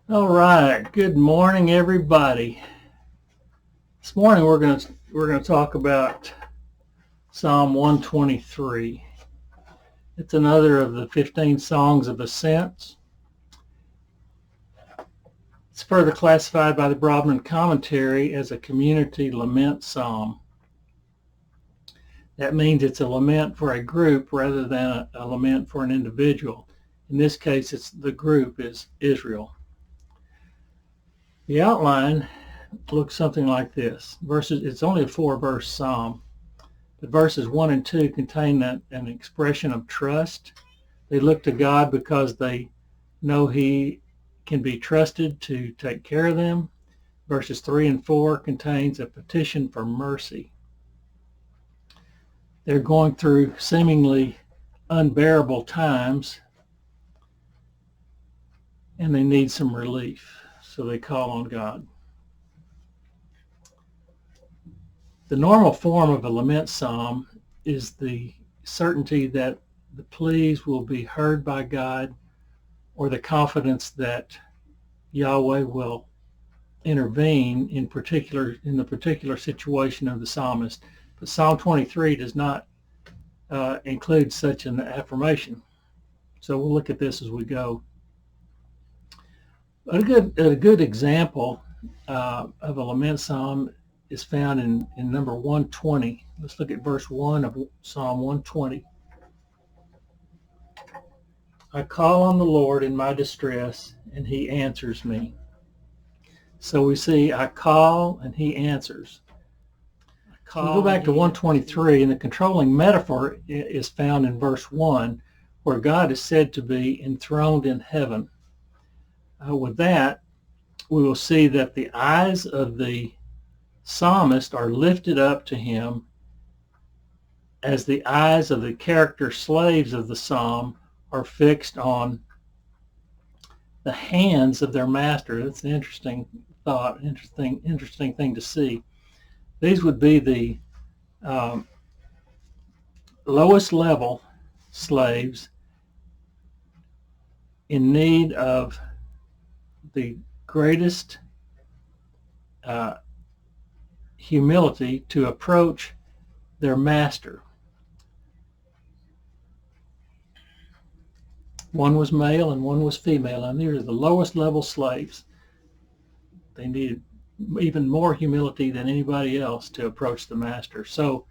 All right. Good morning, everybody. This morning we're gonna talk about Psalm 123. It's another of the 15 Songs of Ascents. It's further classified by the Brahman commentary as a community lament psalm. That means it's a lament for a group rather than a lament for an individual. In this case, the group is Israel. The outline looks something like this. It's only a 4-verse psalm. But verses 1 and 2 contain an expression of trust. They look to God because they know He can be trusted to take care of them. Verses 3 and 4 contains a petition for mercy. They're going through seemingly unbearable times, and they need some relief, so they call on God. The normal form of a lament psalm is the certainty that the pleas will be heard by God, or the confidence that Yahweh will intervene in the particular situation of the psalmist. But Psalm 23 does not include such an affirmation. So we'll look at this as we go. A good example of a lament psalm is found in number 120. Let's look at verse 1 of Psalm 120. I call on the Lord in my distress, and He answers me. So we see I call and He answers. So we go back to 123, and the controlling metaphor is found in verse 1, where God is said to be enthroned in heaven. With that, we will see that the eyes of the psalmist are lifted up to Him as the eyes of the character slaves of the psalm are fixed on the hands of their master. That's an interesting thought, interesting thing to see. These would be the lowest level slaves in need of the greatest humility to approach their master. One was male and one was female, and these are the lowest level slaves. They needed even more humility than anybody else to approach the master. So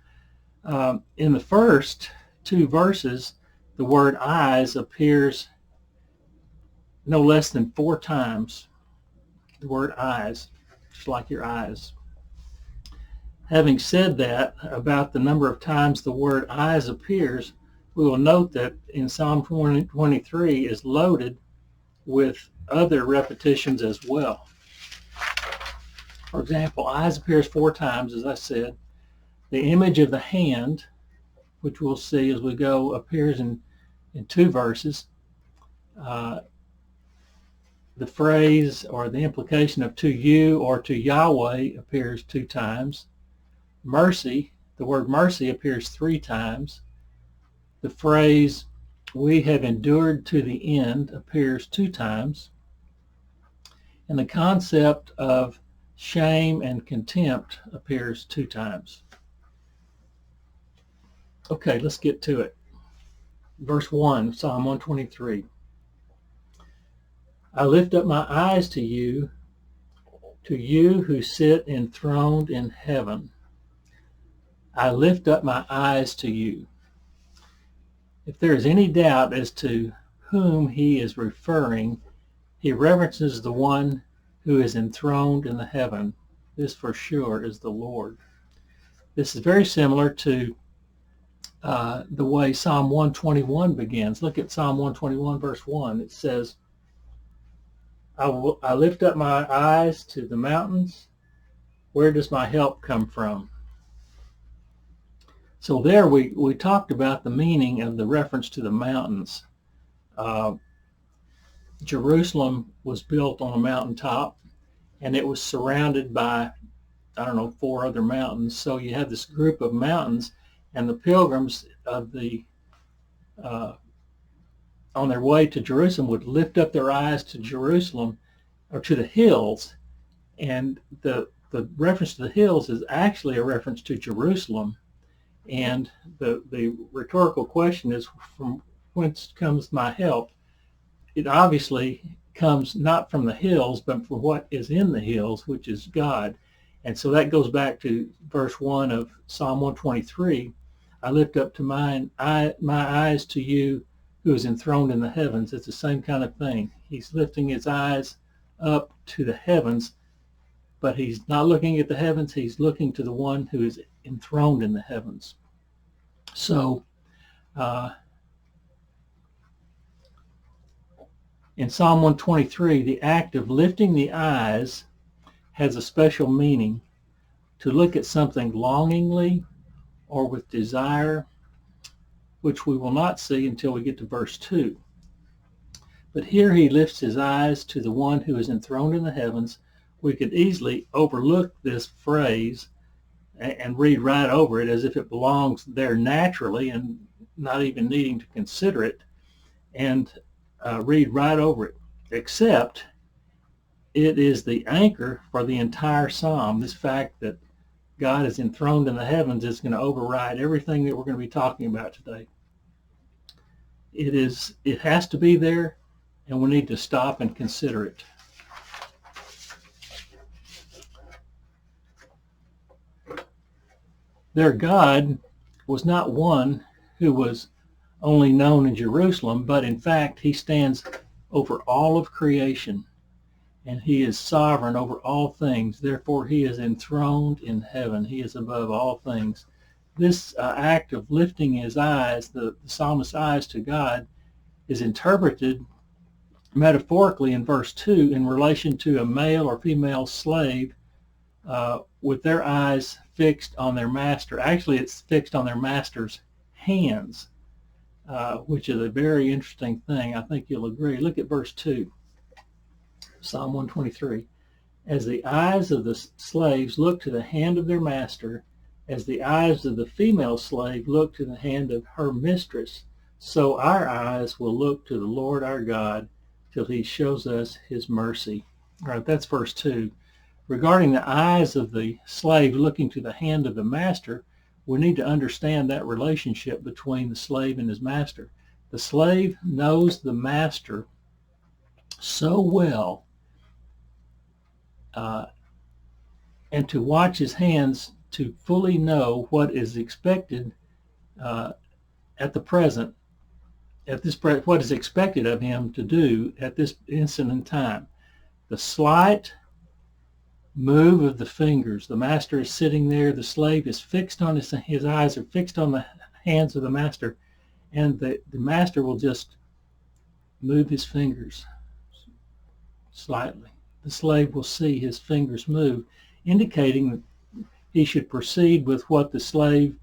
in the first 2 verses, the word eyes appears no less than 4 times. The word eyes, just like your eyes. Having said that, about the number of times the word eyes appears, we will note that in Psalm 23 is loaded with other repetitions as well. For example, eyes appears 4 times, as I said. The image of the hand, which we'll see as we go, appears in 2 verses. The phrase or the implication of to you or to Yahweh appears 2 times. Mercy, the word mercy appears 3 times. The phrase we have endured to the end appears 2 times. And the concept of shame and contempt appears 2 times. Okay, let's get to it. Verse 1, Psalm 123. I lift up my eyes to you who sit enthroned in heaven. I lift up my eyes to you. If there is any doubt as to whom he is referring, he references the one who is enthroned in the heaven. This for sure is the Lord. This is very similar to the way Psalm 121 begins. Look at Psalm 121 verse 1. It says, I lift up my eyes to the mountains. Where does my help come from? So there we talked about the meaning of the reference to the mountains. Jerusalem was built on a mountaintop, and it was surrounded by, 4 other mountains. So you had this group of mountains, and the pilgrims of on their way to Jerusalem would lift up their eyes to Jerusalem or to the hills, and the reference to the hills is actually a reference to Jerusalem. And the rhetorical question is, from whence comes my help? It obviously comes not from the hills, but from what is in the hills, which is God. And so that goes back to verse 1 of Psalm 123. I lift up to my eyes to you who is enthroned in the heavens. It's the same kind of thing. He's lifting his eyes up to the heavens, but he's not looking at the heavens. He's looking to the one who is enthroned in the heavens. So in Psalm 123, the act of lifting the eyes has a special meaning: to look at something longingly or with desire, which we will not see until we get to verse 2. But here he lifts his eyes to the one who is enthroned in the heavens. We could easily overlook this phrase and read right over it as if it belongs there naturally and not even needing to consider it, and read right over it, except it is the anchor for the entire psalm. This fact that God is enthroned in the heavens is going to override everything that we're going to be talking about today. It has to be there, and we need to stop and consider it. Their God was not one who was only known in Jerusalem, but in fact he stands over all of creation, and he is sovereign over all things. Therefore he is enthroned in heaven. He is above all things. This act of lifting his eyes, the psalmist's eyes to God, is interpreted metaphorically in verse 2 in relation to a male or female slave with their eyes fixed on their master. Actually, it's fixed on their master's hands, which is a very interesting thing. I think you'll agree. Look at verse 2, Psalm 123. As the eyes of the slaves look to the hand of their master, as the eyes of the female slave look to the hand of her mistress, so our eyes will look to the Lord our God till he shows us his mercy. All right, that's verse 2. Regarding the eyes of the slave looking to the hand of the master, we need to understand that relationship between the slave and his master. The slave knows the master so well, and to watch his hands to fully know what is expected at the present, what is expected of him to do at this instant in time. The slight move of the fingers. The master is sitting there. The slave is fixed on his eyes are fixed on the hands of the master, and the master will just move his fingers slightly. The slave will see his fingers move, indicating that he should proceed with what the slave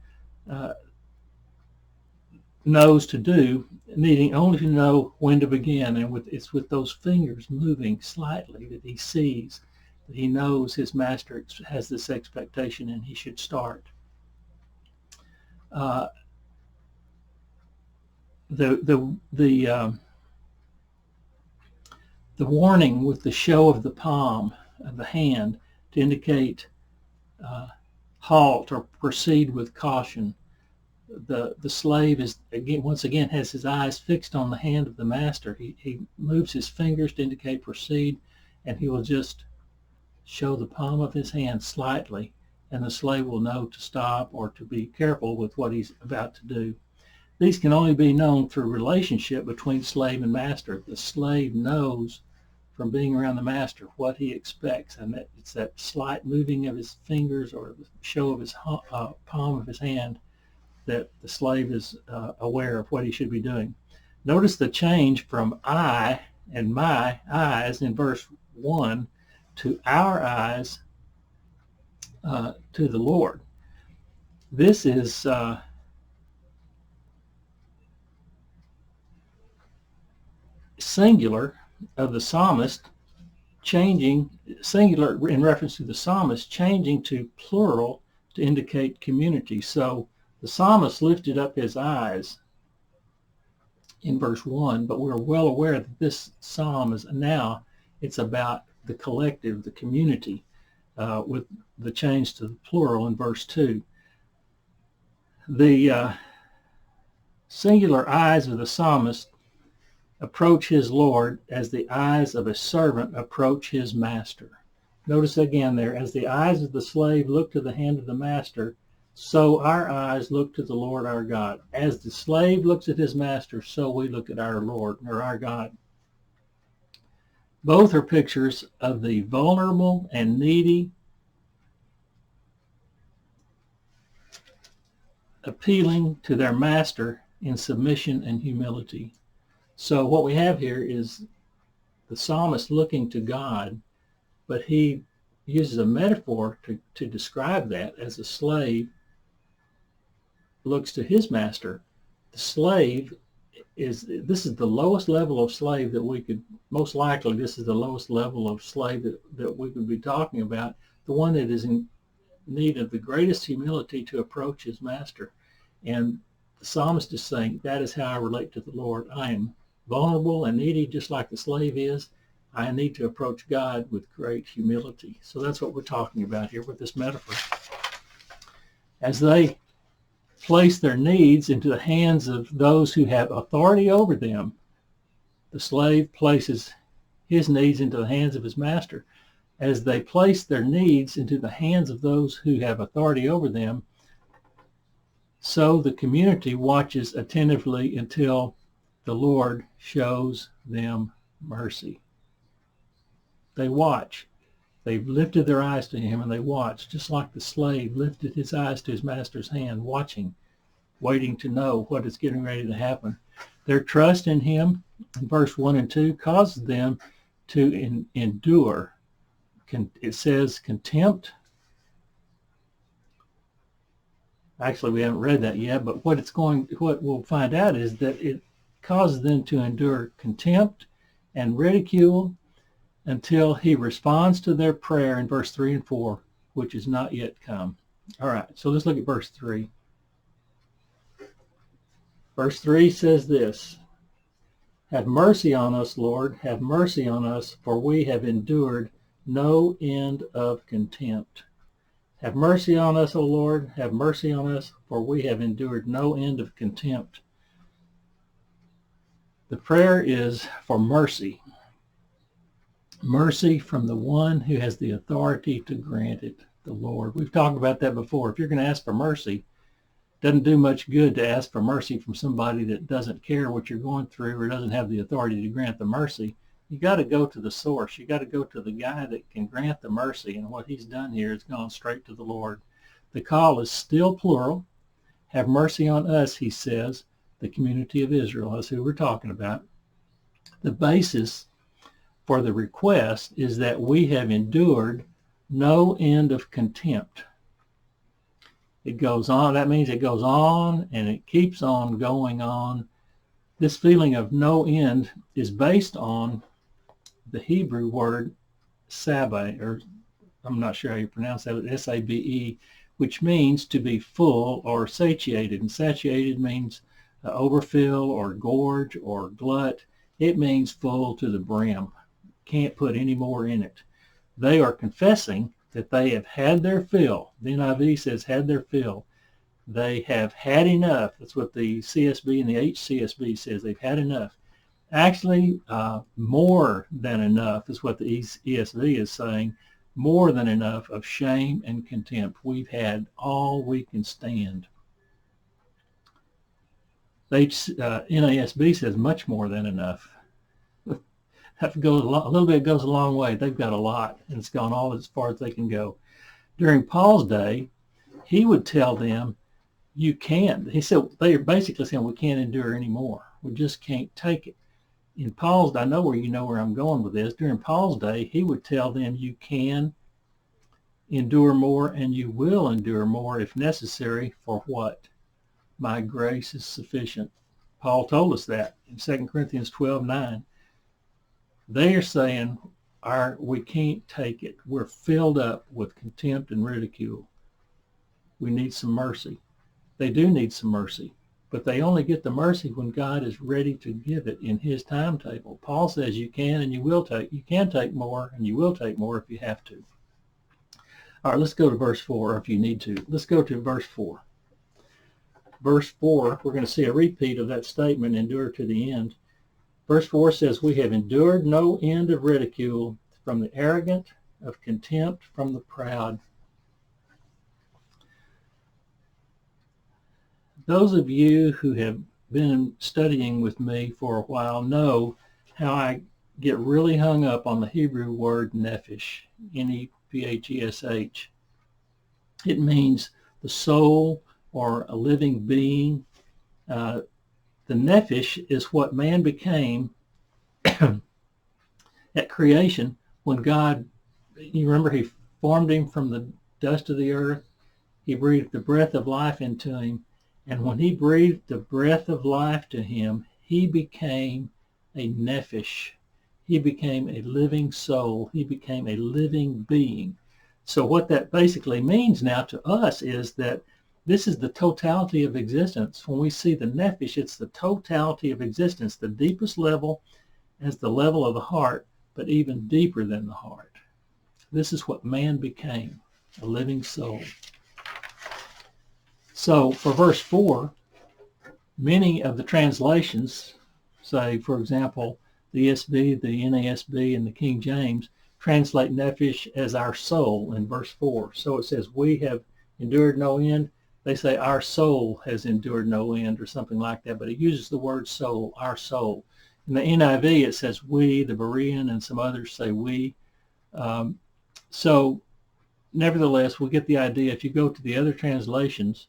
knows to do, needing only to know when to begin. And it's with those fingers moving slightly that he sees, that he knows his master has this expectation and he should start. The warning with the show of the palm of the hand to indicate halt or proceed with caution. The slave is once again has his eyes fixed on the hand of the master. He moves his fingers to indicate proceed, and he will just show the palm of his hand slightly, and the slave will know to stop or to be careful with what he's about to do. These can only be known through relationship between slave and master. The slave knows from being around the master what he expects, and it's that slight moving of his fingers or the show of his palm of his hand that the slave is aware of what he should be doing. Notice the change from I and my eyes in verse 1 to our eyes to the Lord. This is singular of the psalmist, changing singular in reference to the psalmist, changing to plural to indicate community. So the psalmist lifted up his eyes in verse 1, but we're well aware that this psalm is now, it's about the collective, the community, with the change to the plural in verse 2. The singular eyes of the psalmist approach his Lord as the eyes of a servant approach his master. Notice again there, as the eyes of the slave look to the hand of the master, so our eyes look to the Lord our God. As the slave looks at his master, so we look at our Lord or our God. Both are pictures of the vulnerable and needy appealing to their master in submission and humility. So what we have here is the psalmist looking to God, but he uses a metaphor to describe that as a slave looks to his master. The slave this is the lowest level of slave that we could, most likely this is the lowest level of slave that we could be talking about, the one that is in need of the greatest humility to approach his master. And the psalmist is saying, that is how I relate to the Lord. I am vulnerable and needy just like the slave is. I need to approach God with great humility. So that's what we're talking about here with this metaphor. As they place their needs into the hands of those who have authority over them, the slave places his needs into the hands of his master. As they place their needs into the hands of those who have authority over them, so the community watches attentively until the Lord shows them mercy. They watch. They've lifted their eyes to him and they watch, just like the slave lifted his eyes to his master's hand, watching, waiting to know what is getting ready to happen. Their trust in him, in verse 1 and 2, causes them to endure. It says contempt. Actually, we haven't read that yet, but what we'll find out is that it causes them to endure contempt and ridicule until he responds to their prayer in verse 3 and 4, which is not yet come. All right, so let's look at verse 3. Verse 3 says this, "Have mercy on us, Lord, have mercy on us, for we have endured no end of contempt." Have mercy on us, O Lord, have mercy on us, for we have endured no end of contempt. The prayer is for mercy. Mercy from the one who has the authority to grant it, the Lord. We've talked about that before. If you're going to ask for mercy, it doesn't do much good to ask for mercy from somebody that doesn't care what you're going through or doesn't have the authority to grant the mercy. You got to go to the source. You got to go to the guy that can grant the mercy. And what he's done here is gone straight to the Lord. The call is still plural. Have mercy on us, he says, the community of Israel. That's who we're talking about. The basis for the request is that we have endured no end of contempt. It goes on. That means it goes on and it keeps on going on. This feeling of no end is based on the Hebrew word sabe, or I'm not sure how you pronounce that, but S-A-B-E, which means to be full or satiated. And satiated means overfill or gorge or glut. It means full to the brim. Can't put any more in it. They are confessing that they have had their fill. The NIV says had their fill. They have had enough. That's what the CSB and the HCSB says. They've had enough. Actually, more than enough is what the ESV is saying. More than enough of shame and contempt. We've had all we can stand. NASB says much more than enough. That goes a little bit goes a long way. They've got a lot, and it's gone all as far as they can go. During Paul's day, he would tell them, you can't. He said, they are basically saying, we can't endure anymore. We just can't take it. In Paul's, I know where I'm going with this. During Paul's day, he would tell them, you can endure more and you will endure more if necessary. For what? My grace is sufficient. Paul told us that in 2 Corinthians 12:9. They are saying, we can't take it. We're filled up with contempt and ridicule. We need some mercy. They do need some mercy. but they only get the mercy when God is ready to give it in his timetable. Paul says you can and you will take. You can take more and you will take more if you have to. All right, let's go to verse 4, or if you need to. Let's go to verse 4. Verse 4, we're going to see a repeat of that statement, endure to the end. Verse 4 says, we have endured no end of ridicule from the arrogant, of contempt from the proud. Those of you who have been studying with me for a while know how I get really hung up on the Hebrew word nephesh, N-E-P-H-E-S-H. It means the soul or a living being. The nephesh is what man became at creation when God, you remember, he formed him from the dust of the earth. He breathed the breath of life into him. And when he breathed the breath of life to him, he became a nephesh. He became a living soul. He became a living being. So what that basically means now to us is that this is the totality of existence. When we see the nephesh, it's the totality of existence. The deepest level is the level of the heart, but even deeper than the heart. This is what man became, a living soul. So for verse 4, many of the translations, say, for example, the ESV, the NASB, and the King James, translate nephesh as our soul in verse 4. So it says, we have endured no end. They say our soul has endured no end or something like that, but it uses the word soul, our soul. In the NIV, it says we, the Berean, and some others say we. So nevertheless, we get the idea. If you go to the other translations,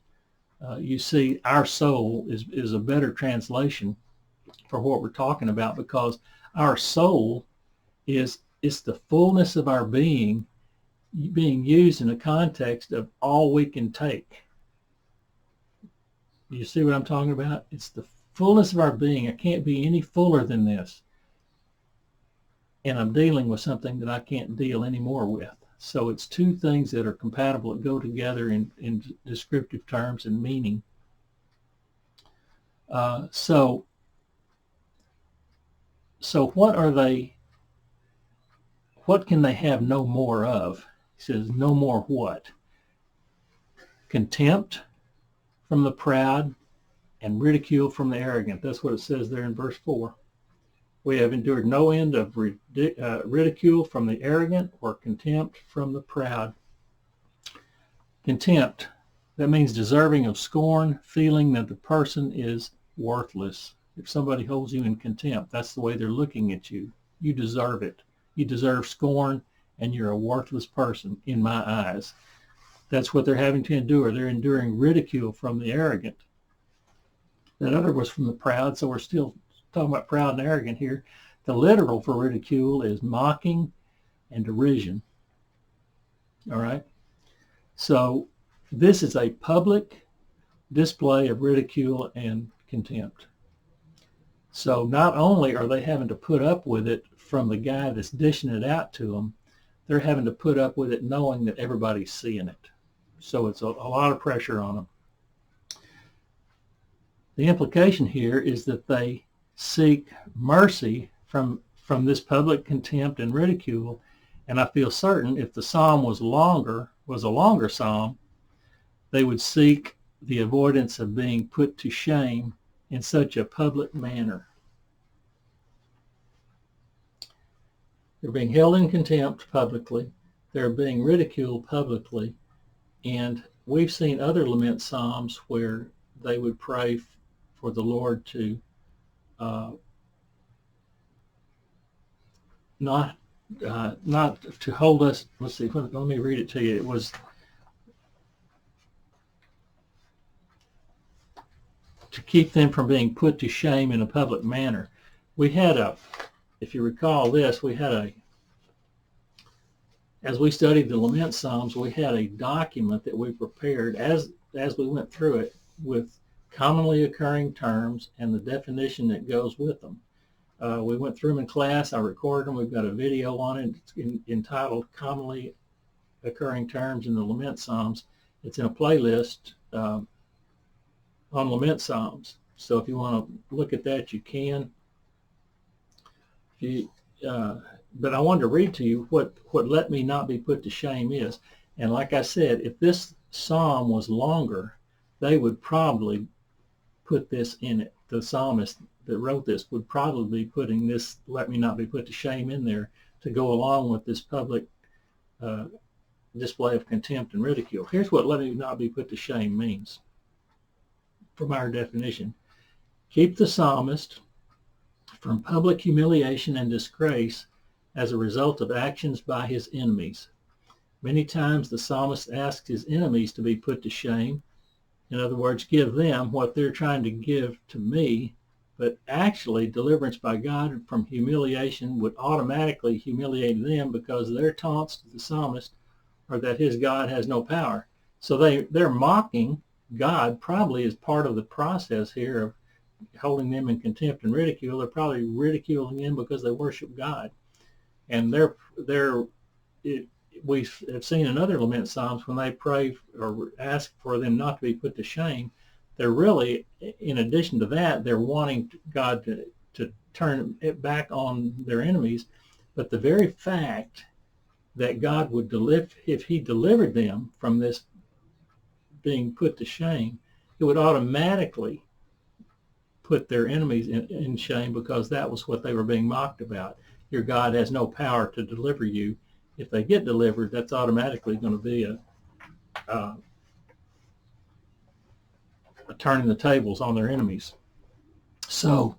you see our soul is a better translation for what we're talking about, because our soul is the fullness of our being used in the context of all we can take. You see what I'm talking about? It's the fullness of our being. I can't be any fuller than this. And I'm dealing with something that I can't deal anymore with. So it's two things that are compatible, that go together in descriptive terms and meaning. So what are they? What can they have no more of? He says, no more what? Contempt from the proud and ridicule from the arrogant. That's what it says there in verse 4. We have endured no end of ridicule from the arrogant or contempt from the proud. Contempt, that means deserving of scorn, feeling that the person is worthless. If somebody holds you in contempt, that's the way they're looking at you. You deserve it. You deserve scorn, and you're a worthless person in my eyes. That's what they're having to endure. They're enduring ridicule from the arrogant. That other was from the proud, so we're still talking about proud and arrogant here. The literal for ridicule is mocking and derision. All right? So this is a public display of ridicule and contempt. So not only are they having to put up with it from the guy that's dishing it out to them, they're having to put up with it knowing that everybody's seeing it. So it's a lot of pressure on them. The implication here is that they seek mercy from this public contempt and ridicule. And I feel certain if the psalm was a longer psalm, they would seek the avoidance of being put to shame in such a public manner. They're being held in contempt publicly. They're being ridiculed publicly. And we've seen other lament psalms where they would pray for the Lord to not to hold us. Let's see, let me read it to you. It was to keep them from being put to shame in a public manner. We had if you recall this, as we studied the lament psalms, we had a document that we prepared as we went through it with commonly occurring terms and the definition that goes with them. We went through them in class. I recorded them. We've got a video on it. It's entitled Commonly Occurring Terms in the Lament Psalms. It's in a playlist on lament psalms. So if you want to look at that, you can. But I wanted to read to you what let me not be put to shame is. And like I said, if this psalm was longer, they would probably put this in it. The psalmist that wrote this would probably be putting this let me not be put to shame in there to go along with this public display of contempt and ridicule. Here's what let me not be put to shame means from our definition. Keep the psalmist from public humiliation and disgrace as a result of actions by his enemies. Many times the psalmist asks his enemies to be put to shame. In other words, give them what they're trying to give to me, but actually deliverance by God from humiliation would automatically humiliate them because their taunts to the psalmist are that his God has no power. So they're mocking God probably as part of the process here of holding them in contempt and ridicule. They're probably ridiculing them because they worship God. And we have seen in other lament psalms when they pray or ask for them not to be put to shame, they're really, in addition to that, they're wanting God to turn it back on their enemies. But the very fact that God would deliver, if he delivered them from this being put to shame, it would automatically put their enemies in shame because that was what they were being mocked about. Your God has no power to deliver you. If they get delivered, that's automatically going to be a turning the tables on their enemies. So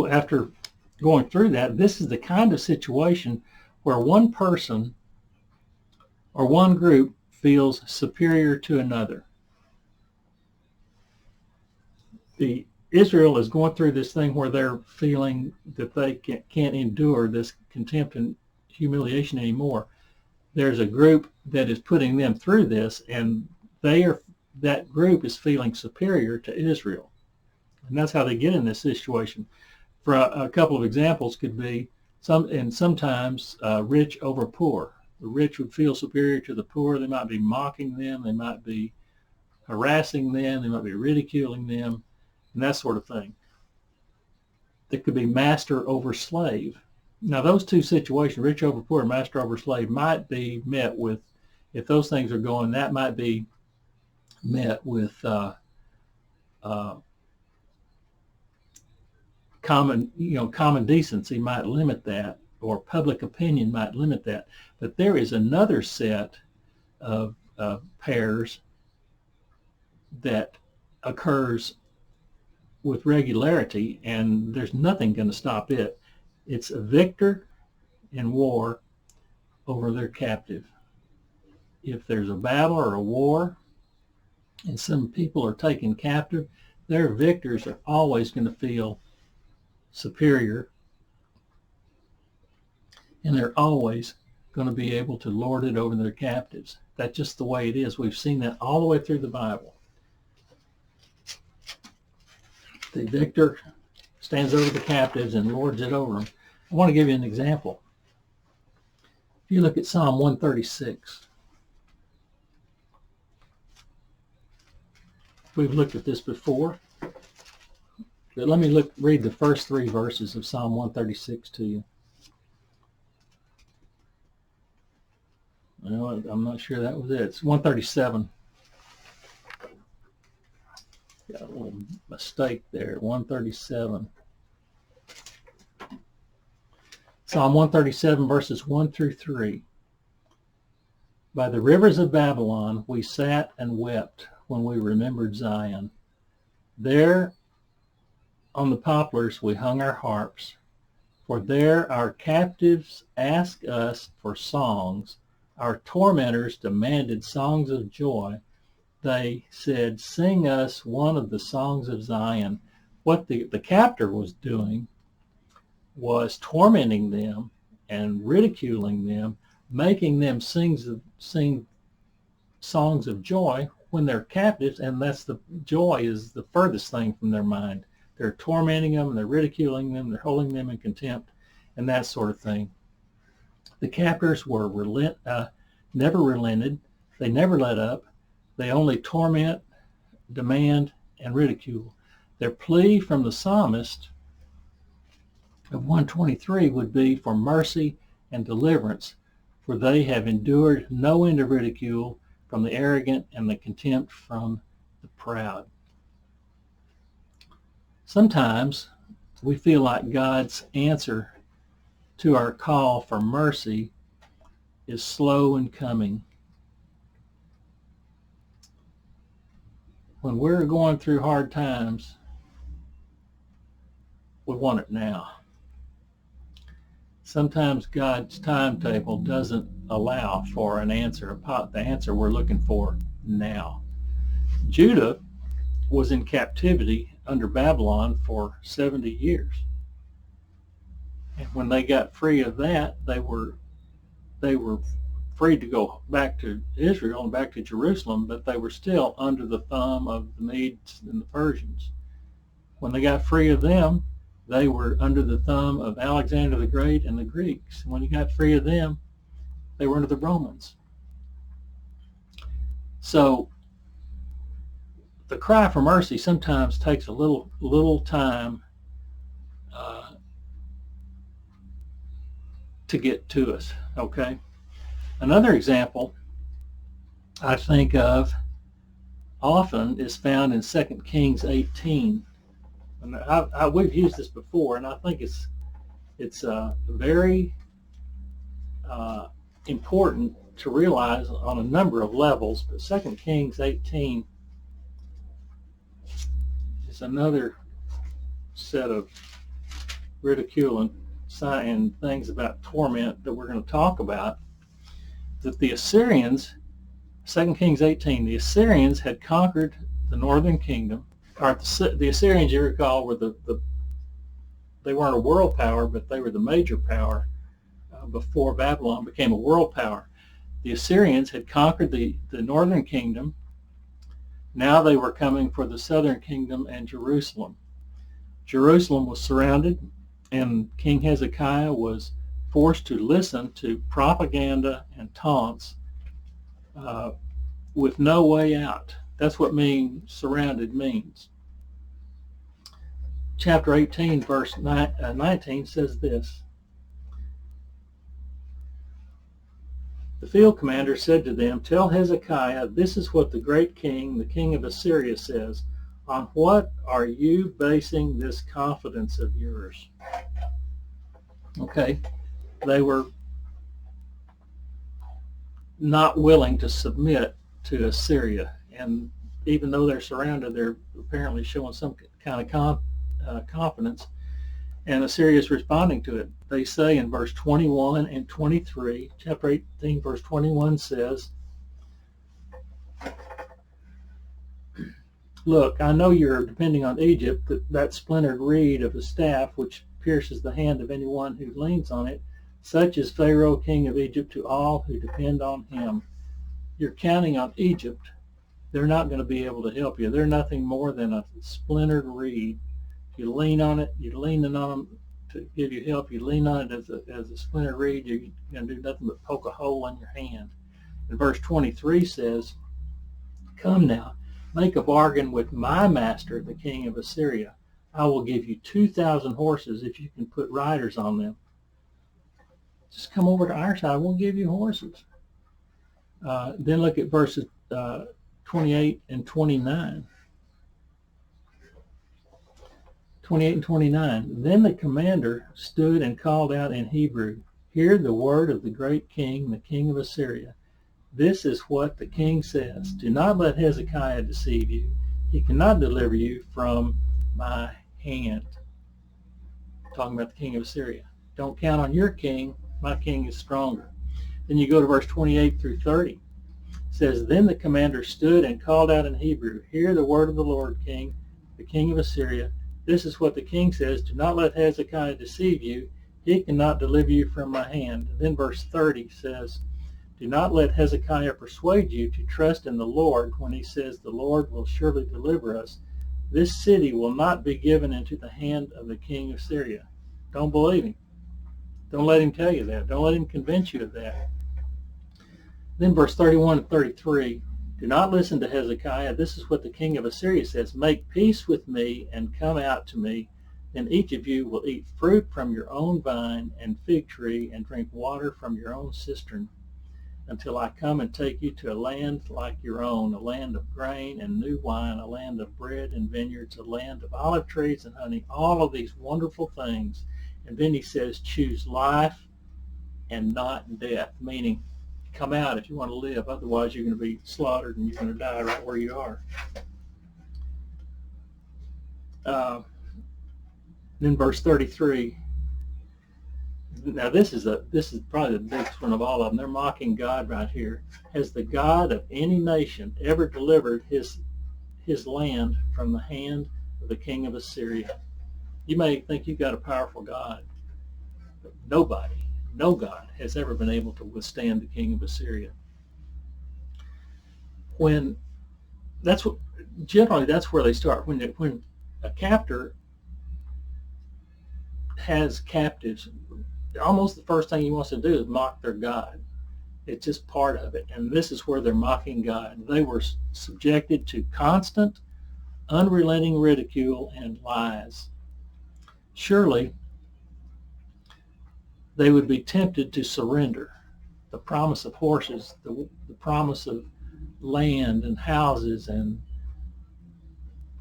after going through that, this is the kind of situation where one person or one group feels superior to another. Israel is going through this thing where they're feeling that they can't endure this contempt and humiliation anymore. There's a group that is putting them through this, and that group is feeling superior to Israel. And that's how they get in this situation. For a couple of examples could be sometimes rich over poor. The rich would feel superior to the poor. They might be mocking them. They might be harassing them. They might be ridiculing them, and that sort of thing. It could be master over slave. Now, those two situations, rich over poor, master over slave, might be met with, if those things are going, that might be met with common decency might limit that, or public opinion might limit that. But there is another set of pairs that occurs with regularity, and there's nothing going to stop it. It's a victor in war over their captive. If there's a battle or a war and some people are taken captive, their victors are always going to feel superior, and they're always going to be able to lord it over their captives. That's just the way it is. We've seen that all the way through the Bible. The victor stands over the captives and lords it over them. I want to give you an example. If you look at Psalm 136, we've looked at this before, but let me read the first three verses of Psalm 136 to you. Well, I'm not sure that was it. It's 137. Got a little mistake there. 137. Psalm 137, verses 1 through 3. By the rivers of Babylon we sat and wept when we remembered Zion. There on the poplars we hung our harps, for there our captives asked us for songs. Our tormentors demanded songs of joy. They said, sing us one of the songs of Zion. What the captor was doing was tormenting them and ridiculing them, making them sing songs of joy when they're captives, and that's the joy is the furthest thing from their mind. They're tormenting them, they're ridiculing them, they're holding them in contempt, and that sort of thing. The captors were never relented. They never let up. They only torment, demand, and ridicule. Their plea from the psalmist of 123 would be for mercy and deliverance, for they have endured no end of ridicule from the arrogant and the contempt from the proud. Sometimes we feel like God's answer to our call for mercy is slow in coming. When we're going through hard times, we want it now. Sometimes God's timetable doesn't allow for an answer, the answer we're looking for now. Judah was in captivity under Babylon for 70 years. And when they got free of that, they were free to go back to Israel and back to Jerusalem, but they were still under the thumb of the Medes and the Persians. When they got free of them, they were under the thumb of Alexander the Great and the Greeks. When he got free of them, they were under the Romans. So the cry for mercy sometimes takes a little time to get to us, okay? Another example I think of often is found in 2 Kings 18. And we've used this before, and I think it's very important to realize on a number of levels. But 2 Kings 18 is another set of ridicule and things about torment that we're going to talk about. That the Assyrians, 2 Kings 18, the Assyrians had conquered the northern kingdom. The Assyrians, you recall, were they weren't a world power, but they were the major power before Babylon became a world power. The Assyrians had conquered the northern kingdom. Now they were coming for the southern kingdom and Jerusalem. Jerusalem was surrounded, and King Hezekiah was forced to listen to propaganda and taunts with no way out. That's what surrounded means. Chapter 18, verse 19 says this. The field commander said to them, "Tell Hezekiah, this is what the great king, the king of Assyria, says. On what are you basing this confidence of yours?" Okay, they were not willing to submit to Assyria, and even though they're surrounded, they're apparently showing some kind of confidence, and Assyria is responding to it. They say in verse 21 and 23, chapter 18, verse 21 says, "Look, I know you're depending on Egypt, that splintered reed of a staff which pierces the hand of anyone who leans on it. Such is Pharaoh, king of Egypt, to all who depend on him." You're counting on Egypt. They're not going to be able to help you. They're nothing more than a splintered reed. You lean on it, you're leaning on them to give you help. You lean on it as a splintered reed, you're going to do nothing but poke a hole in your hand. And verse 23 says, "Come now, make a bargain with my master, the king of Assyria. I will give you 2,000 horses if you can put riders on them." Just come over to our side, we'll give you horses. Then look at verses 28 and 29. 28 and 29. Then the commander stood and called out in Hebrew, "Hear the word of the great king, the king of Assyria. This is what the king says. Do not let Hezekiah deceive you. He cannot deliver you from my hand." Talking about the king of Assyria. Don't count on your king. My king is stronger. Then you go to verse 28 through 30. It says, "Then the commander stood and called out in Hebrew, 'Hear the word of the Lord, king, the king of Assyria. This is what the king says. Do not let Hezekiah deceive you. He cannot deliver you from my hand.'" And then verse 30 says, "Do not let Hezekiah persuade you to trust in the Lord when he says, 'The Lord will surely deliver us.' This city will not be given into the hand of the king of Syria." Don't believe him. Don't let him tell you that. Don't let him convince you of that. Then verse 31 and 33, do not listen to Hezekiah. This is what the king of Assyria says. Make peace with me and come out to me. Then each of you will eat fruit from your own vine and fig tree and drink water from your own cistern until I come and take you to a land like your own, a land of grain and new wine, a land of bread and vineyards, a land of olive trees and honey, all of these wonderful things. And then he says, choose life and not death, meaning come out if you want to live. Otherwise, you're going to be slaughtered and you're going to die right where you are. Then verse 33. Now this is probably the biggest one of all of them. They're mocking God right here. Has the God of any nation ever delivered his land from the hand of the king of Assyria? You may think you've got a powerful God, but no God has ever been able to withstand the king of Assyria. Generally that's where they start. When a captor has captives, almost the first thing he wants to do is mock their God. It's just part of it. And this is where they're mocking God. They were subjected to constant, unrelenting ridicule and lies. Surely they would be tempted to surrender the promise of horses, the promise of land and houses and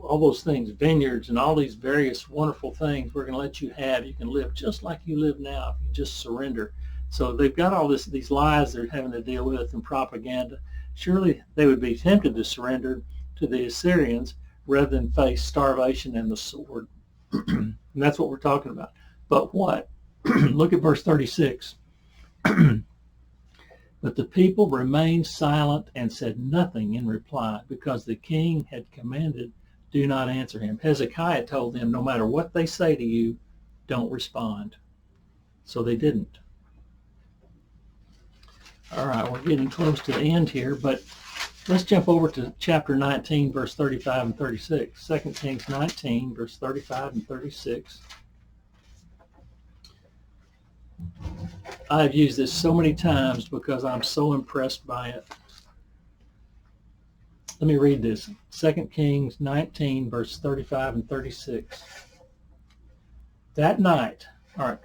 all those things, vineyards and all these various wonderful things we're going to let you have. You can live just like you live now if you just surrender. So they've got all these lies they're having to deal with and propaganda. Surely they would be tempted to surrender to the Assyrians rather than face starvation and the sword. And that's what we're talking about. But what? Look at verse 36. But the people remained silent and said nothing in reply because the king had commanded, do not answer him. Hezekiah told them, no matter what they say to you, don't respond. So they didn't. All right, we're getting close to the end here, but let's jump over to chapter 19, verse 35 and 36. 2 Kings 19, verse 35 and 36. I've used this so many times because I'm so impressed by it. Let me read this. 2 Kings 19, verse 35 and 36. That night, all right,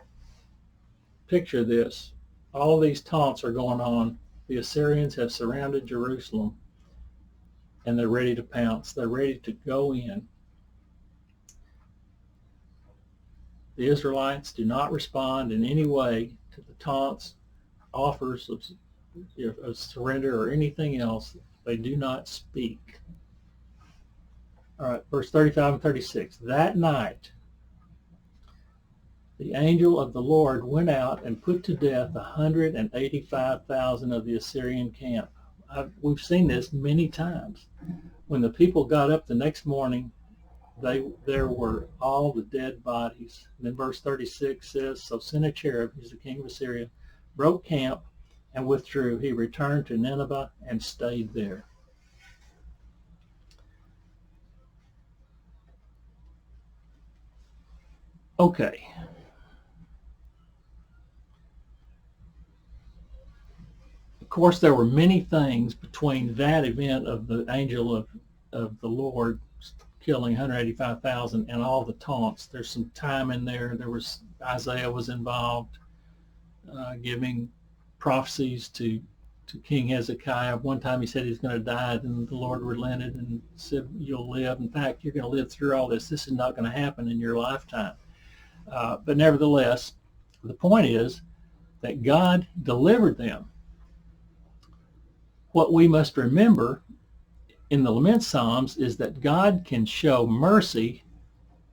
picture this. All of these taunts are going on. The Assyrians have surrounded Jerusalem, and they're ready to pounce. They're ready to go in. The Israelites do not respond in any way to the taunts, offers of surrender, or anything else. They do not speak. All right, verse 35 and 36. That night, the angel of the Lord went out and put to death 185,000 of the Assyrian camp. We've seen this many times. When the people got up the next morning, there were all the dead bodies. And then verse 36 says, so Sennacherib, who's the king of Assyria, broke camp and withdrew. He returned to Nineveh and stayed there. Okay. Of course, there were many things between that event of the angel of the Lord killing 185,000 and all the taunts. There's some time in there. Isaiah was involved, giving prophecies to King Hezekiah. One time he said he's going to die, then the Lord relented and said, you'll live. In fact, you're going to live through all this. This is not going to happen in your lifetime. But nevertheless, the point is that God delivered them. What we must remember in the lament psalms is that God can show mercy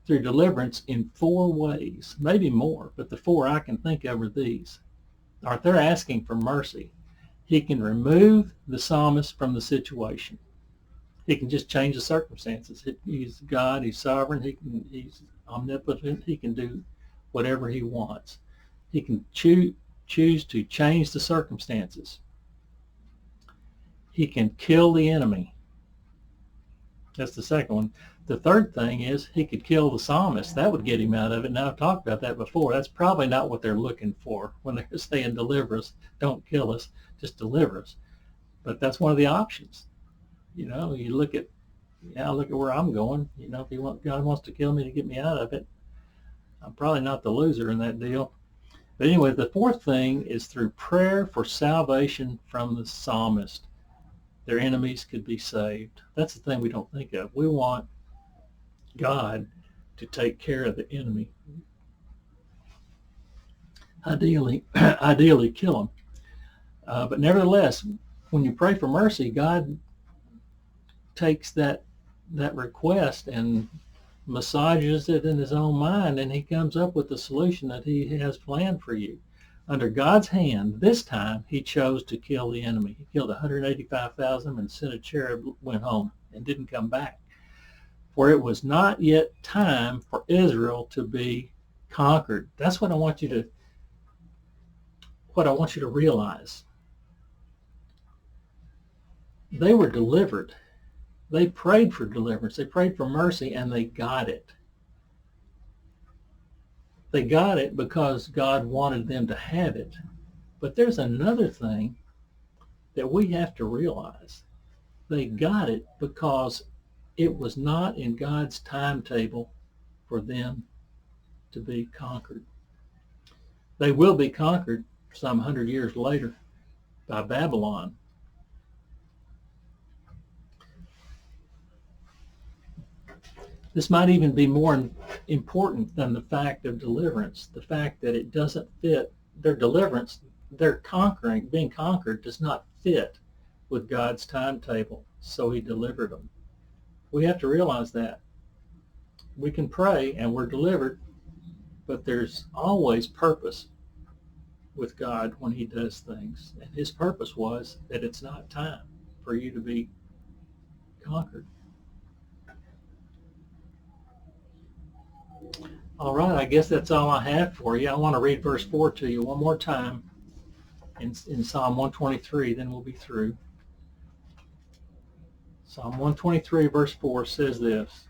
through deliverance in 4 ways, maybe more, but the 4 I can think of are these. They're asking for mercy. He can remove the psalmist from the situation. He can just change the circumstances. He's God, he's sovereign, he's omnipotent, he can do whatever he wants. He can choose to change the circumstances. He can kill the enemy. That's the second one. The third thing is he could kill the psalmist. That would get him out of it. Now, I've talked about that before. That's probably not what they're looking for when they're saying deliver us. Don't kill us, just deliver us. But that's one of the options. You know, you look at, look at where I'm going. You know, if God wants to kill me to get me out of it, I'm probably not the loser in that deal. But anyway, the fourth thing is through prayer for salvation from the psalmist. Their enemies could be saved. That's the thing we don't think of. We want God to take care of the enemy. Ideally kill him. But nevertheless, when you pray for mercy, God takes that request and massages it in his own mind, and he comes up with the solution that he has planned for you. Under God's hand, this time he chose to kill the enemy. He killed 185,000 and sent a cherub, went home, and didn't come back. For it was not yet time for Israel to be conquered. That's what I want you to realize. They were delivered. They prayed for deliverance. They prayed for mercy, and they got it. They got it because God wanted them to have it. But there's another thing that we have to realize. They got it because it was not in God's timetable for them to be conquered. They will be conquered some 100 years later by Babylon. This might even be more important than the fact of deliverance, the fact that it doesn't fit their deliverance. Their being conquered does not fit with God's timetable, so he delivered them. We have to realize that. We can pray and we're delivered, but there's always purpose with God when he does things. And his purpose was that it's not time for you to be conquered. All right, I guess that's all I have for you. I want to read verse 4 to you one more time in Psalm 123, then we'll be through. Psalm 123, verse 4 says this: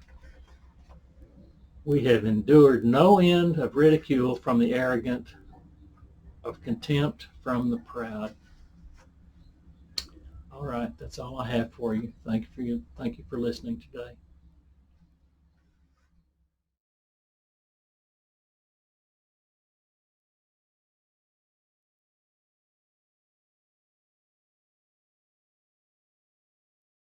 We have endured no end of ridicule from the arrogant, of contempt from the proud. All right, that's all I have for you. Thank you for listening today.